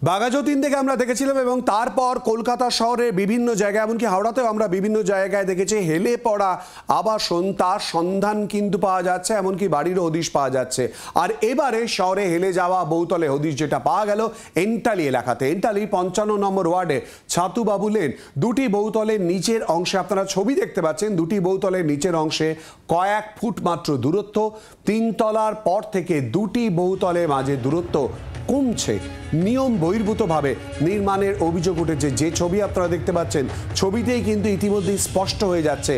বাঘাযতীন থেকে আমরা দেখেছিলাম এবং তারপর কলকাতা শহরের বিভিন্ন জায়গায় এমনকি হাওড়াতেও আমরা বিভিন্ন জায়গায় দেখেছি হেলে পড়া আবাসন তার সন্ধান কিন্তু পাওয়া যাচ্ছে, এমনকি বাড়ির হদিশ পাওয়া যাচ্ছে। আর এবারে শহরে হেলে যাওয়া বহুতলে হদিশ যেটা পাওয়া গেল এন্টালি এলাকাতে, এন্টালি 55 নম্বর ওয়ার্ডে ছাতুবাবু লেন। দুটি বহুতলের নিচের অংশে আপনারা ছবি দেখতে পাচ্ছেন, দুটি বহুতলের নিচের অংশে কয়েক ফুট মাত্র দূরত্ব। 3 তলার পর থেকে দুটি বহুতলের মাঝে দূরত্ব কমছে। নিয়ম বহির্ভূতভাবে নির্মাণের অভিযোগ উঠেছে। যে ছবি আপনারা দেখতে পাচ্ছেন ছবিতেই কিন্তু ইতিমধ্যেই স্পষ্ট হয়ে যাচ্ছে।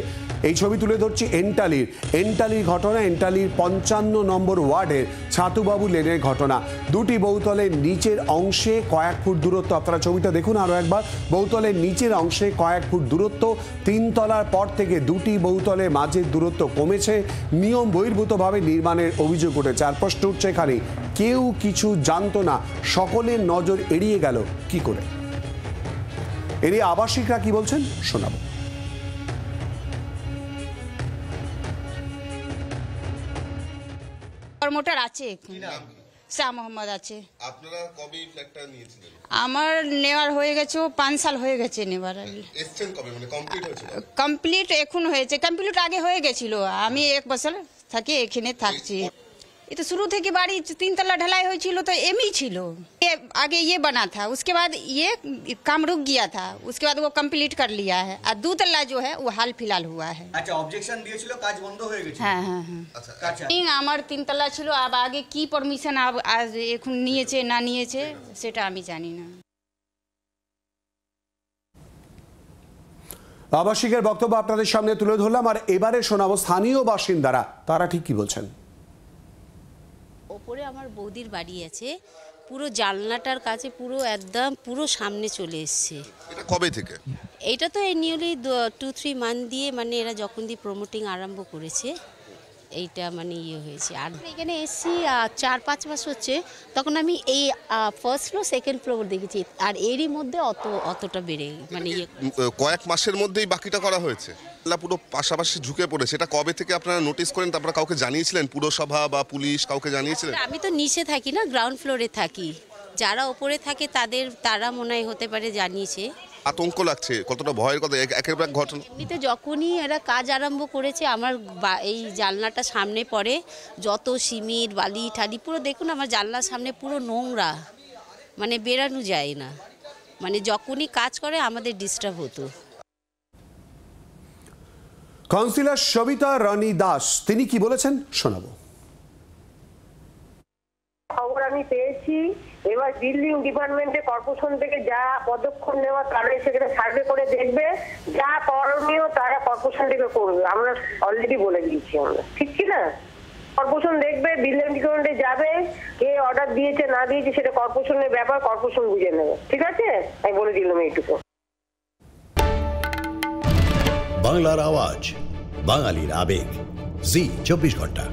এই ছবি তুলে ধরছি এন্টালির ঘটনা, এন্টালির 55 নম্বর ওয়ার্ডের ছাতুবাবু লেনের ঘটনা। দুটি বহুতলের নিচের অংশে কয়েক ফুট দূরত্ব, আপনারা ছবিটা দেখুন আরো একবার। বহুতলের নিচের অংশে কয়েক ফুট দূরত্ব, 3 তলার পর থেকে দুটি বহুতলের মাঝের দূরত্ব কমেছে। নিয়ম বহির্ভূতভাবে নির্মাণের অভিযোগ উঠেছে। আর প্রশ্ন উঠছে এখানে, কেউ কিছু জানতো না, সকলের নজর এড়িয়ে গেল কি করে? এরই আবাসিকরা কি বলছেন শোনাবো। প্রমোটার আছে, শাহ মোহাম্মদ আছে। আপনারা কবে ফ্ল্যাটটা নিয়েছিলেন? আমার নেওয়ার হয়ে গেছে 5 সাল হয়ে গেছে নেওয়ার। এসছেন কবে, মানে কমপ্লিট হয়েছিল? কমপ্লিট এখন হয়েছে, কমপ্লিট আগে হয়ে গেছিল। আমি 1 বছর থাকি এখানে থাকছি। ये तो शुरू थे कि बाड़ी 3 तला ढलाई हुई थी तो एम ही छिलो। ये आगे ये बना था, उसके बाद ये काम रुक गया था, उसके बाद वो कंप्लीट कर लिया है। और 2 तला जो है वो हाल फिलहाल हुआ है। अच्छा, ऑब्जेक्शन দিয়েছিল, কাজ বন্ধ হয়ে গেছে। হ্যাঁ হ্যাঁ হ্যাঁ। আচ্ছা, আমার 3 তলা ছিল, আর আগে কি পারমিশন আজ এখন নিয়েছে না নিয়েছে সেটা আমি জানি না। আবাসিকের বক্তব্য আপনাদের সামনে তুলে ধরলাম। আর এবারে শোনাবো স্থানীয় বাসিন্দারা তারা ঠিক কি বলছেন। ওপরে আমার বৌদির বাড়ি আছে, পুরো জানলাটার কাছে পুরো একদম পুরো সামনে চলে এসছে। এটা কবে থেকে? এইটা তো নিউলি 2-3 মান্থ দিয়ে, মানে এরা যখন দিয়ে প্রমোটিং আরম্ভ করেছে এইটা মানে ইয়ে হয়েছে। আর এখানে এসছি 4-5 মাস হচ্ছে, তখন আমি এই ফার্স্ট ফ্লোর সেকেন্ড ফ্লোর দেখেছি। আর এরই মধ্যে অতটা বেড়ে মানে কয়েক মাসের মধ্যেই বাকিটা করা হয়েছে। পুরো পাশাপাশি ঝুঁকে পড়েছে। এটা কবে থেকে আপনারা নোটিস করেন? তারপরে কাউকে জানিয়েছিলেন, পুরসভা বা পুলিশ কাউকে জানিয়েছিলেন? আমি তো নিচে থাকি না, গ্রাউন্ড ফ্লোরে থাকি। যারা ওপরে থাকে তারা মনে হয় হতে পারে জানিয়েছে। আতঙ্ক লাগছে, কতটা ভয়ের কথা একেবারে ঘটনা। এমনিতে যখনই এরা কাজ আরম্ভ করেছে আমার এই জানলাটা সামনে পড়ে, যত সিমেন্ট বালি ঠালি পুরো দেখুন আমার জানলার সামনে পুরো নোংরা, মানে বেরানো যায় না। মানে যখনই কাজ করে আমাদের ডিস্টার্ব হতো। কাউন্সিলর সবিতা রানী দাস তিনি কি বলেছেন শোনাবো। খবর আমি পেয়েছি, এবার বিল্ডিং ডিপার্টমেন্টে কর্পোরেশন থেকে যা পদক্ষেপ নেওয়া তারা সেখানে সার্ভে করে দেখবে, যা করণীয় তারা কর্পোরেশন থেকে করবে। আমরা অলরেডি বলে দিয়েছি, আমরা ঠিক কি না? কর্পোরেশন দেখবে, বিল্ডিং ডিপার্টমেন্টে যাবে, কে অর্ডার দিয়েছে না দিয়েছে সেটা কর্পোরেশনের ব্যাপার, কর্পোরেশন বুঝে নেবে। ঠিক আছে, আমি বলে দিলাম এইটুকু। বাংলার আওয়াজ, বাঙালির আবেগ, জি 24 ঘন্টা।